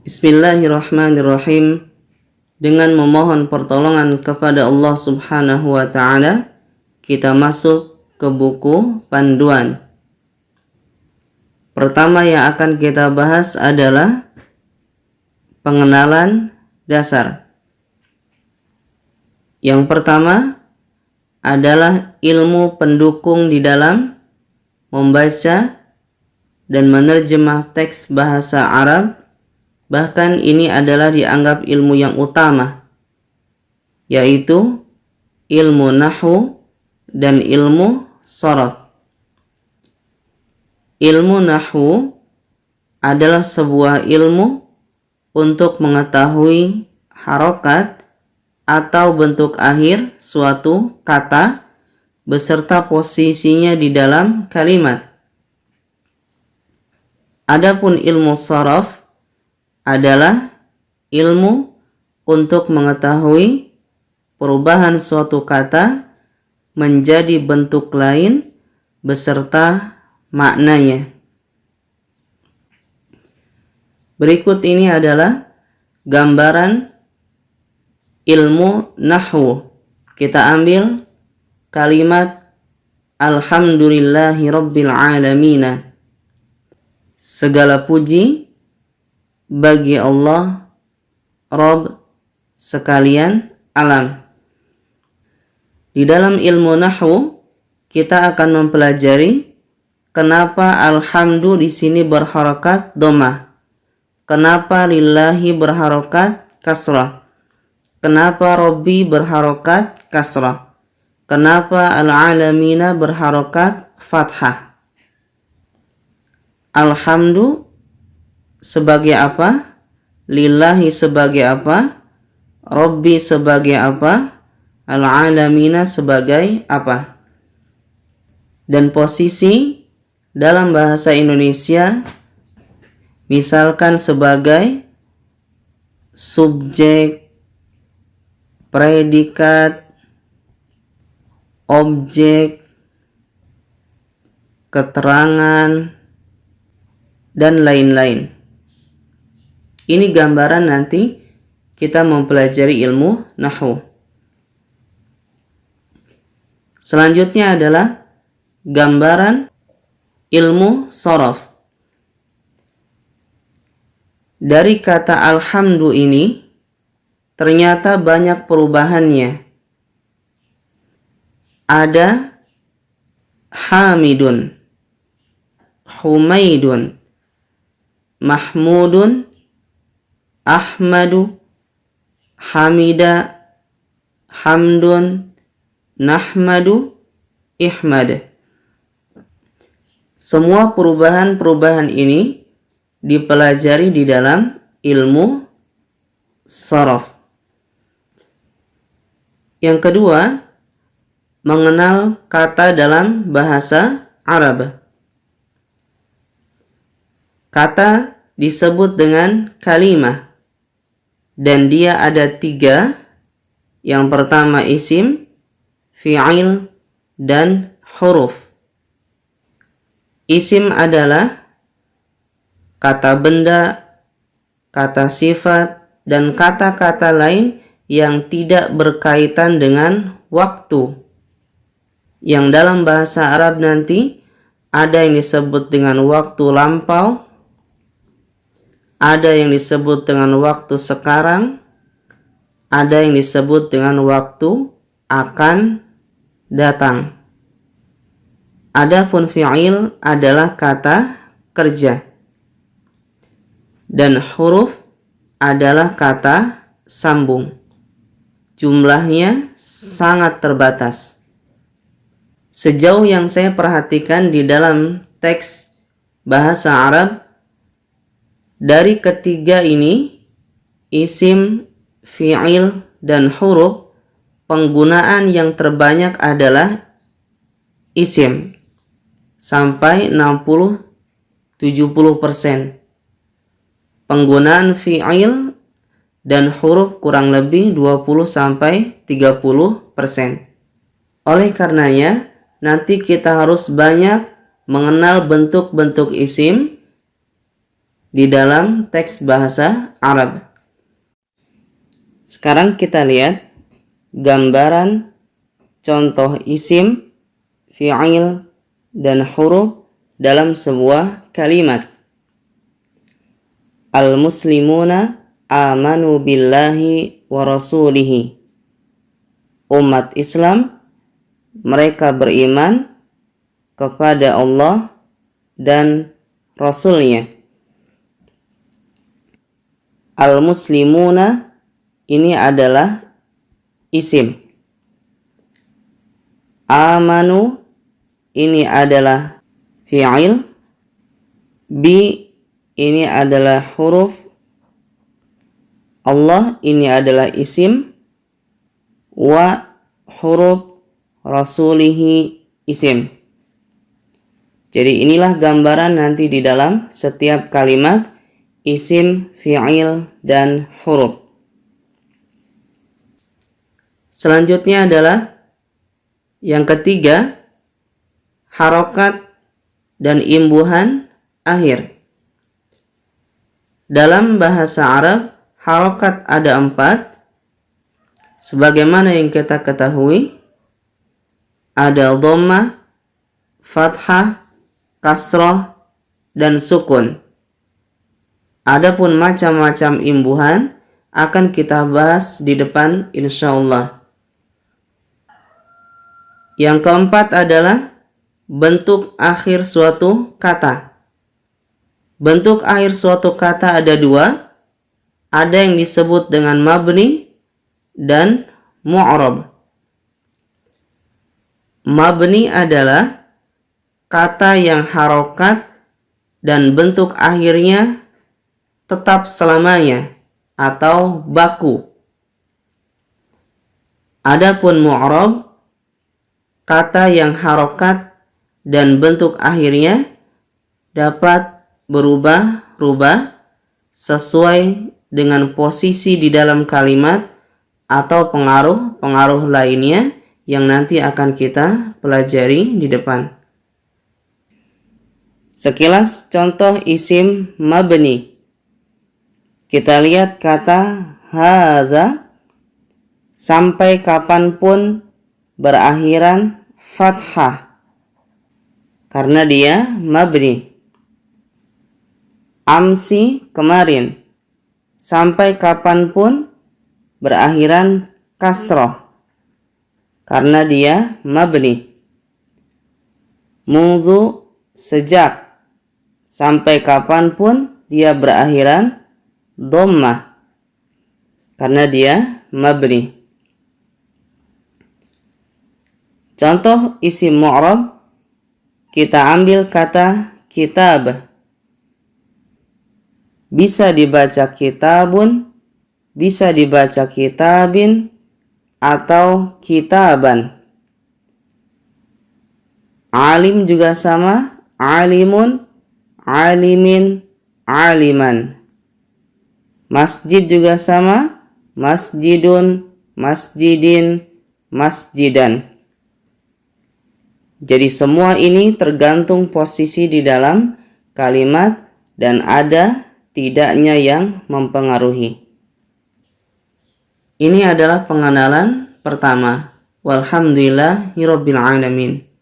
Bismillahirrahmanirrahim. Dengan memohon pertolongan kepada Allah Subhanahu wa Ta'ala, kita masuk ke buku panduan. Pertama yang akan kita bahas adalah pengenalan dasar. Yang pertama adalah ilmu pendukung di dalam membaca dan menerjemah teks bahasa Arab. Bahkan ini adalah dianggap ilmu yang utama, yaitu ilmu nahwu dan ilmu sharaf. Ilmu nahwu adalah sebuah ilmu untuk mengetahui harokat atau bentuk akhir suatu kata beserta posisinya di dalam kalimat. Adapun ilmu sharaf adalah ilmu untuk mengetahui perubahan suatu kata menjadi bentuk lain beserta maknanya. Berikut ini adalah gambaran ilmu nahwu. Kita ambil kalimat Alhamdulillahi Rabbil Alamina. Segala puji bagi Allah, Rabb sekalian alam. Di dalam ilmu nahwu kita akan mempelajari kenapa alhamdu di sini berharokat dhammah, kenapa lillahi berharokat kasrah, kenapa Rabbi berharokat kasrah, kenapa al-alamina berharokat fathah. Alhamdu sebagai apa? Lillahi sebagai apa? Rabbi sebagai apa? Al-alamina sebagai apa? Dan posisi dalam bahasa Indonesia misalkan sebagai subjek, predikat, objek, keterangan, dan lain-lain. Ini gambaran nanti kita mempelajari ilmu nahwu. Selanjutnya adalah gambaran ilmu sharaf. Dari kata alhamdu ini ternyata banyak perubahannya. Ada hamidun, humaidun, mahmudun, ahmadu, hamida, hamdun, nahmadu, ihmad. Semua perubahan-perubahan ini dipelajari di dalam ilmu sharaf. Yang kedua, mengenal kata dalam bahasa Arab. Kata disebut dengan kalimah. Dan dia ada 3. Yang pertama isim, fi'il, dan huruf. Isim adalah kata benda, kata sifat, dan kata-kata lain yang tidak berkaitan dengan waktu. Yang dalam bahasa Arab nanti ada yang disebut dengan waktu lampau, ada yang disebut dengan waktu sekarang, ada yang disebut dengan waktu akan datang. Adapun fi'il adalah kata kerja. Dan huruf adalah kata sambung. Jumlahnya sangat terbatas. Sejauh yang saya perhatikan di dalam teks bahasa Arab, dari ketiga ini, isim, fi'il, dan huruf, penggunaan yang terbanyak adalah isim, sampai 60-70%. Penggunaan fi'il dan huruf kurang lebih 20-30%. Oleh karenanya, nanti kita harus banyak mengenal bentuk-bentuk isim di dalam teks bahasa Arab. Sekarang kita lihat gambaran contoh isim, fi'il, dan huruf dalam sebuah kalimat. Al-muslimuna amanu billahi wa rasulihi. Umat Islam, mereka beriman kepada Allah dan Rasulnya. Al-muslimuna ini adalah isim. Amanu ini adalah fi'il. Bi ini adalah huruf. Allah ini adalah isim. Wa huruf rasulihi isim. Jadi inilah gambaran nanti di dalam setiap kalimat isim, fi'il, dan huruf. Selanjutnya adalah yang ketiga, harokat dan imbuhan akhir. Dalam bahasa Arab, harokat ada 4. Sebagaimana yang kita ketahui, ada dhammah, fathah, kasrah, dan sukun. Adapun macam-macam imbuhan akan kita bahas di depan insyaallah. Yang keempat adalah bentuk akhir suatu kata. Bentuk akhir suatu kata ada 2. Ada yang disebut dengan mabni dan mu'rab. Mabni adalah kata yang harokat dan bentuk akhirnya tetap selamanya atau baku. Adapun mu'rab, kata yang harokat dan bentuk akhirnya dapat berubah-ubah sesuai dengan posisi di dalam kalimat atau pengaruh-pengaruh lainnya yang nanti akan kita pelajari di depan. Sekilas contoh isim mabni. Kita lihat kata haza sampai kapanpun berakhiran fathah karena dia mabni. Amsi kemarin sampai kapanpun berakhiran kasroh karena dia mabni. Munzu sejak sampai kapanpun dia berakhiran dhammah karena dia mabni. Contoh isim mu'rab, kita ambil kata kitab. Bisa dibaca kitabun, bisa dibaca kitabin, atau kitaban. Alim juga sama, alimun, alimin, aliman. Masjid juga sama, masjidun, masjidin, masjidan. Jadi semua ini tergantung posisi di dalam kalimat dan ada tidaknya yang mempengaruhi. Ini adalah pengenalan pertama. Walhamdulillahirabbil alamin.